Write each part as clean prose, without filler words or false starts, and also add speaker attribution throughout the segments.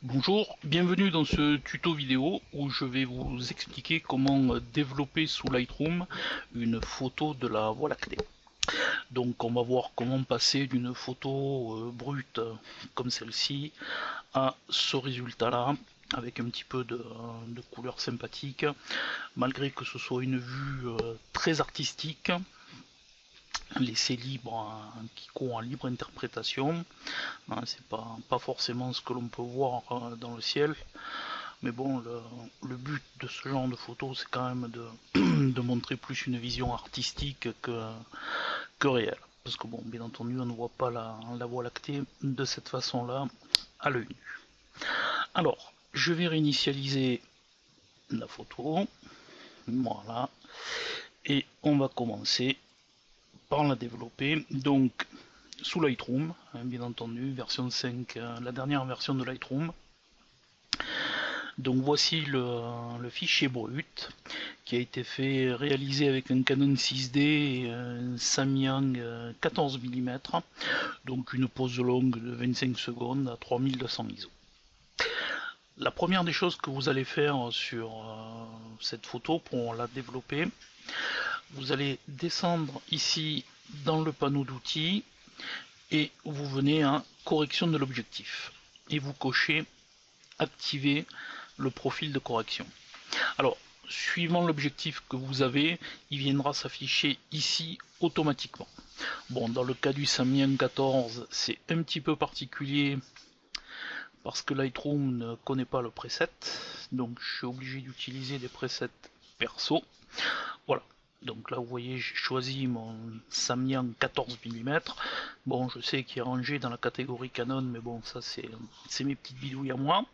Speaker 1: Bonjour, bienvenue dans ce tuto vidéo où je vais vous expliquer comment développer sous Lightroom une photo de la Voie lactée. Donc on va voir comment passer d'une photo brute comme celle-ci à ce résultat-là avec un petit peu de couleur sympathique, malgré que ce soit une vue très artistique, laissée libre, qui court en libre interprétation. C'est pas forcément ce que l'on peut voir dans le ciel. Mais bon, le but de ce genre de photo, c'est quand même de montrer plus une vision artistique que réelle. Parce que bon, bien entendu, on ne voit pas la Voie lactée de cette façon-là à l'œil nu. Alors, je vais réinitialiser la photo. Voilà. Et on va commencer par la développer. Donc, sous Lightroom, bien entendu, version 5, la dernière version de Lightroom. Donc voici le fichier brut qui a été réalisé avec un Canon 6D et un Samyang 14 mm, donc une pose longue de 25 secondes à 3200 ISO. La première des choses que vous allez faire sur cette photo pour la développer, vous allez descendre ici dans le panneau d'outils et vous venez à correction de l'objectif et vous cochez activer le profil de correction. Alors, suivant l'objectif que vous avez, il viendra s'afficher ici automatiquement. Bon, dans le cas du Samyang 14, c'est un petit peu particulier parce que Lightroom ne connaît pas le preset, donc je suis obligé d'utiliser des presets perso. Voilà. Donc là, vous voyez, j'ai choisi mon Samyang 14 mm. Bon, je sais qu'il est rangé dans la catégorie Canon, mais bon, ça c'est mes petites bidouilles à moi.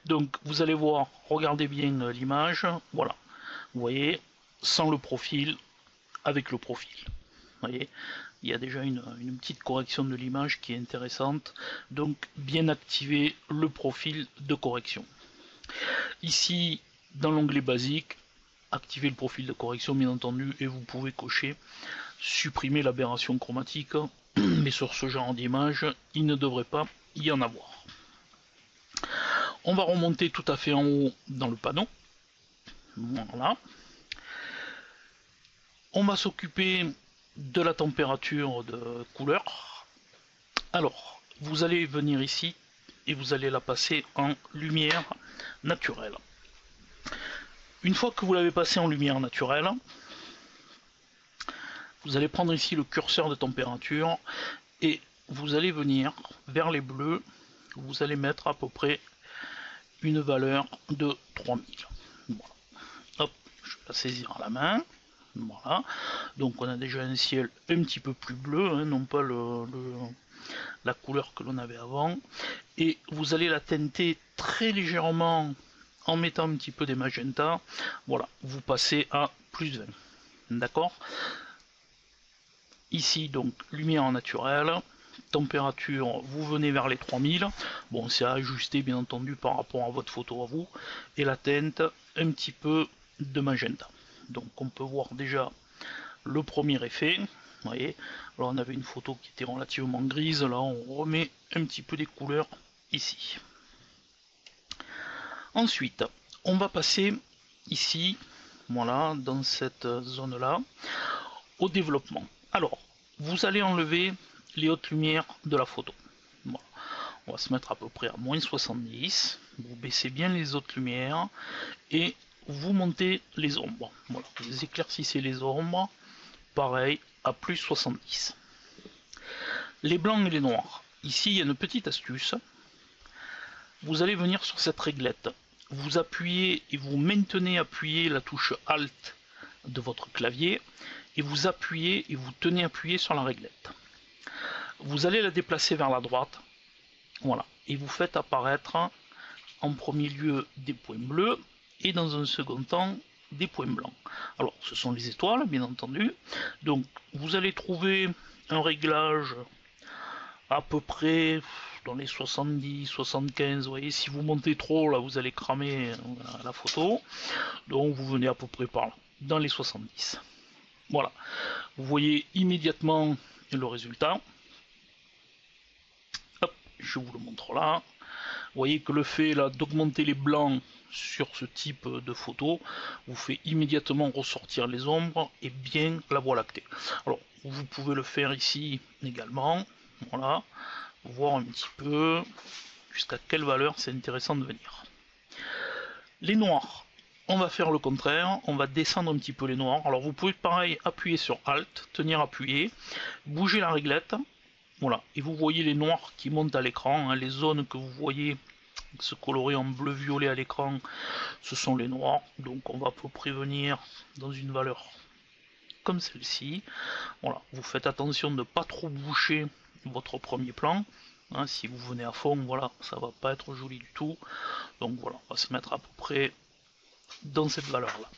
Speaker 1: Donc vous allez voir, regardez bien l'image, voilà, vous voyez, sans le profil, avec le profil. Vous voyez, il y a déjà une petite correction de l'image qui est intéressante, donc bien activer le profil de correction. Ici, dans l'onglet basique, activez le profil de correction bien entendu, et vous pouvez cocher supprimer l'aberration chromatique, mais sur ce genre d'image, il ne devrait pas y en avoir. On va remonter tout à fait en haut dans le panneau. Voilà. On va s'occuper de la température de couleur. Alors, vous allez venir ici et vous allez la passer en lumière naturelle. Une fois que vous l'avez passé en lumière naturelle, vous allez prendre ici le curseur de température et vous allez venir vers les bleus. Vous allez mettre à peu près une valeur de 3000. Voilà. Hop, je vais la saisir à la main. Voilà. Donc on a déjà un ciel un petit peu plus bleu, hein, non pas la couleur que l'on avait avant. Et vous allez la teinter très légèrement en mettant un petit peu des magentas. Voilà, vous passez à plus 20. D'accord? Ici, donc, lumière en naturel. Température, vous venez vers les 3000. Bon, c'est à ajuster bien entendu par rapport à votre photo à vous. Et la teinte, un petit peu de magenta. Donc on peut voir déjà le premier effet. Vous voyez, alors on avait une photo qui était relativement grise, là on remet un petit peu des couleurs ici. Ensuite, on va passer ici, voilà, dans cette zone là, au développement. Alors, vous allez enlever les hautes lumières de la photo. Voilà. On va se mettre à peu près à moins 70. Vous baissez bien les hautes lumières et vous montez les ombres. Voilà. Vous éclaircissez les ombres. Pareil, à plus 70. Les blancs et les noirs. Ici, il y a une petite astuce. Vous allez venir sur cette réglette. Vous appuyez et vous maintenez appuyé la touche Alt de votre clavier et vous appuyez et vous tenez appuyé sur la réglette. Vous allez la déplacer vers la droite. Voilà. Et vous faites apparaître en premier lieu des points bleus et dans un second temps des points blancs. Alors ce sont les étoiles bien entendu. Donc vous allez trouver un réglage à peu près dans les 70, 75. Vous voyez, si vous montez trop là vous allez cramer la photo. Donc vous venez à peu près par là, dans les 70. Voilà. Vous voyez immédiatement le résultat. Hop, je vous le montre là. voyez que le fait là d'augmenter les blancs sur ce type de photo vous fait immédiatement ressortir les ombres et bien la Voie lactée. Alors vous pouvez le faire ici également, voilà, voir un petit peu jusqu'à quelle valeur c'est intéressant de venir. Les noirs, on va faire le contraire, on va descendre un petit peu les noirs. Alors vous pouvez pareil appuyer sur Alt, tenir appuyé, bouger la réglette, voilà, et vous voyez les noirs qui montent à l'écran, hein, les zones que vous voyez se colorer en bleu-violet à l'écran, ce sont les noirs, donc on va à peu près venir dans une valeur comme celle-ci. Voilà, vous faites attention de ne pas trop boucher votre premier plan, hein, si vous venez à fond, voilà, ça va pas être joli du tout, donc voilà, on va se mettre à peu près dans cette valeur là.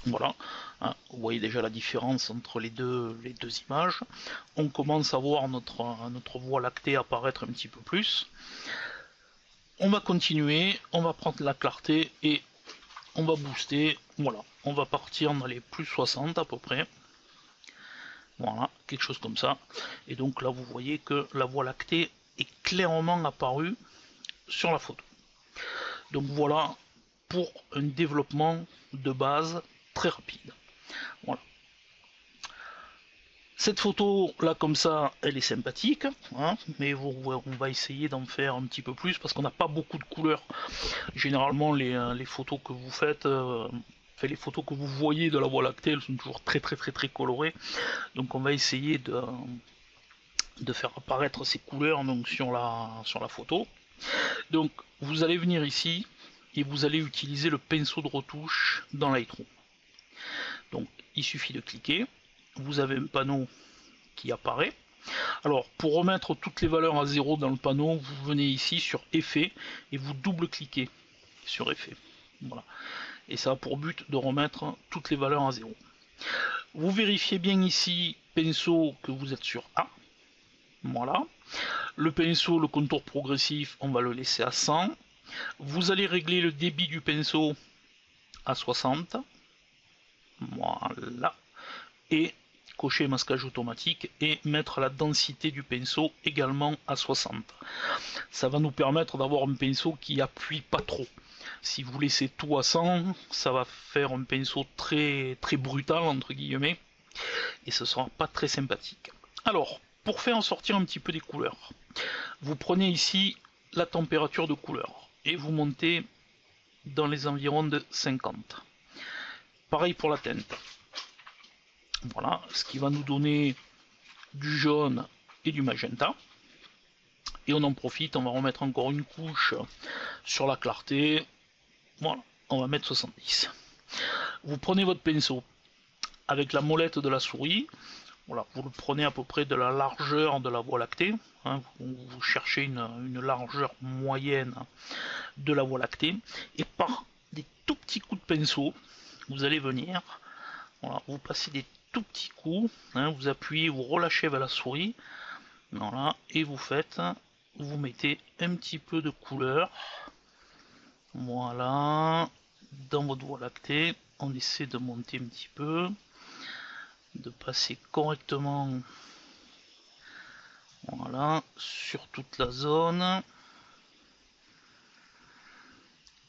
Speaker 1: Voilà, hein, vous voyez déjà la différence entre les deux images. On commence à voir notre Voie lactée apparaître un petit peu plus. On va continuer, on va prendre la clarté et on va booster. Voilà, on va partir dans les plus 60 à peu près. Voilà, quelque chose comme ça. Et donc là, vous voyez que la Voie lactée est clairement apparue sur la photo. Donc voilà pour un développement de base très rapide. Voilà. Cette photo là comme ça, elle est sympathique, hein, mais on va essayer d'en faire un petit peu plus parce qu'on n'a pas beaucoup de couleurs. Généralement les photos que vous faites, les photos que vous voyez de la Voie lactée, elles sont toujours très colorées. Donc on va essayer de faire apparaître ces couleurs donc sur la photo. Donc vous allez venir ici et vous allez utiliser le pinceau de retouche dans Lightroom. Donc il suffit de cliquer, vous avez un panneau qui apparaît. Alors pour remettre toutes les valeurs à 0 dans le panneau, vous venez ici sur Effet et vous double-cliquez sur Effet. Voilà. Et ça a pour but de remettre toutes les valeurs à 0. Vous vérifiez bien ici, pinceau, que vous êtes sur A. Voilà. Le pinceau, le contour progressif, on va le laisser à 100. Vous allez régler le débit du pinceau à 60. Voilà. Et cocher masquage automatique et mettre la densité du pinceau également à 60. Ça va nous permettre d'avoir un pinceau qui appuie pas trop. Si vous laissez tout à 100, ça va faire un pinceau très brutal entre guillemets et ce sera pas très sympathique. Alors, pour faire en sortir un petit peu des couleurs, vous prenez ici la température de couleur et vous montez dans les environs de 50. Pareil pour la teinte. Voilà, ce qui va nous donner du jaune et du magenta. Et on en profite, on va remettre encore une couche sur la clarté. Voilà, on va mettre 70. Vous prenez votre pinceau avec la molette de la souris. Voilà, vous le prenez à peu près de la largeur de la Voie lactée. Hein, vous cherchez une largeur moyenne de la Voie lactée. Et par des tout petits coups de pinceau, vous allez venir, voilà, vous passez des tout petits coups, hein, vous appuyez, vous relâchez vers la souris, voilà, et vous mettez un petit peu de couleur, voilà, dans votre Voie lactée. On essaie de monter un petit peu, de passer correctement, voilà, sur toute la zone,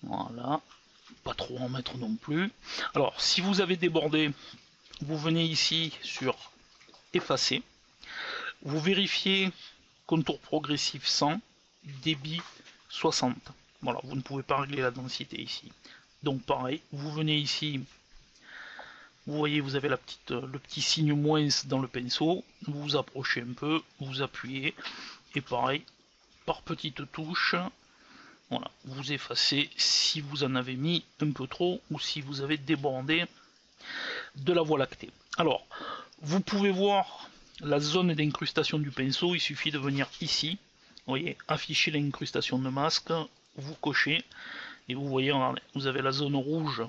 Speaker 1: voilà, pas trop en mettre non plus. Alors si vous avez débordé, vous venez ici sur effacer, vous vérifiez contour progressif 100, débit 60. Voilà, vous ne pouvez pas régler la densité ici. Donc pareil, vous venez ici, vous voyez, vous avez le petit signe moins dans le pinceau, vous vous approchez un peu, vous appuyez, et pareil, par petites touches, voilà, vous effacez si vous en avez mis un peu trop ou si vous avez débordé de la Voie lactée. Alors, vous pouvez voir la zone d'incrustation du pinceau, il suffit de venir ici, vous voyez, afficher l'incrustation de masque, vous cochez, et vous voyez, vous avez la zone rouge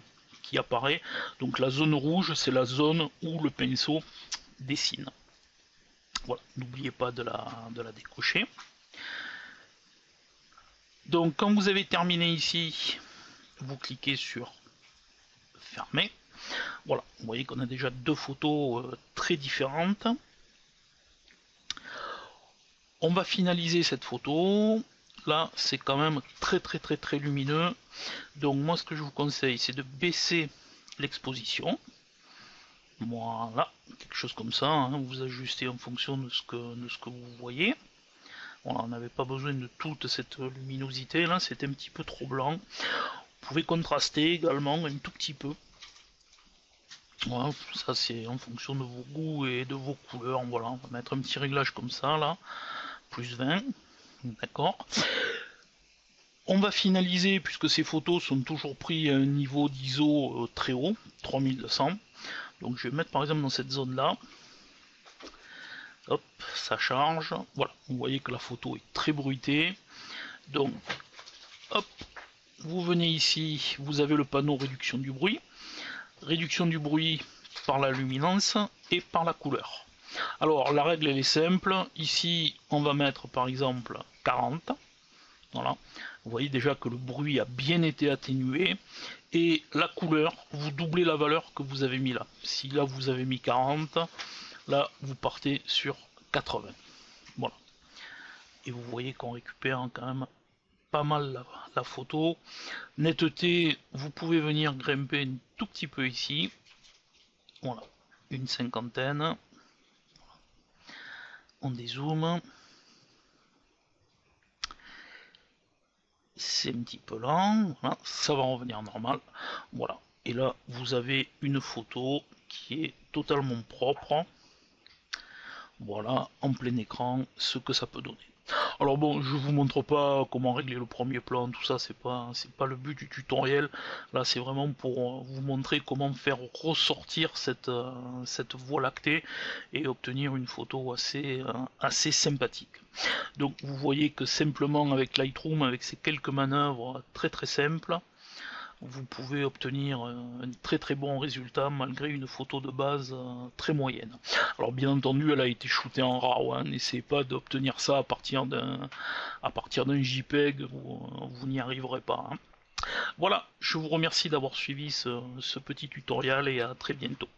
Speaker 1: qui apparaît. Donc la zone rouge, c'est la zone où le pinceau dessine. Voilà, n'oubliez pas de la décocher. Donc quand vous avez terminé ici, vous cliquez sur fermer. Voilà, vous voyez qu'on a déjà deux photos très différentes. On va finaliser cette photo, là c'est quand même très lumineux. Donc moi ce que je vous conseille c'est de baisser l'exposition. Voilà, quelque chose comme ça, hein. Vous ajustez en fonction de ce que vous voyez. Voilà, on n'avait pas besoin de toute cette luminosité là, c'était un petit peu trop blanc. Vous pouvez contraster également un tout petit peu. Voilà, ça c'est en fonction de vos goûts et de vos couleurs. Voilà, on va mettre un petit réglage comme ça là, plus 20, d'accord. On va finaliser, puisque ces photos sont toujours prises à un niveau d'ISO très haut, 3200. Donc je vais mettre par exemple dans cette zone là. Hop, ça charge. Voilà, vous voyez que la photo est très bruitée. Donc, hop, vous venez ici, vous avez le panneau réduction du bruit. Réduction du bruit par la luminance et par la couleur. Alors la règle elle est simple, ici on va mettre par exemple 40, voilà, vous voyez déjà que le bruit a bien été atténué, et la couleur, vous doublez la valeur que vous avez mis là. Si là vous avez mis 40, là vous partez sur 80, voilà. Et vous voyez qu'on récupère quand même pas mal la photo. Netteté, vous pouvez venir grimper un tout petit peu ici, voilà, une cinquantaine. On dézoome. C'est un petit peu lent, voilà, ça va revenir normal. Voilà. Et là, vous avez une photo qui est totalement propre. Voilà, en plein écran, ce que ça peut donner. Alors bon, je vous montre pas comment régler le premier plan, tout ça, c'est pas le but du tutoriel. Là, c'est vraiment pour vous montrer comment faire ressortir cette voie lactée et obtenir une photo assez sympathique. Donc vous voyez que simplement avec Lightroom, avec ces quelques manœuvres très simples, vous pouvez obtenir un très bon résultat malgré une photo de base très moyenne. Alors bien entendu elle a été shootée en RAW, hein. N'essayez pas d'obtenir ça à partir d'un JPEG, vous n'y arriverez pas, hein. Voilà, je vous remercie d'avoir suivi ce petit tutoriel et à très bientôt.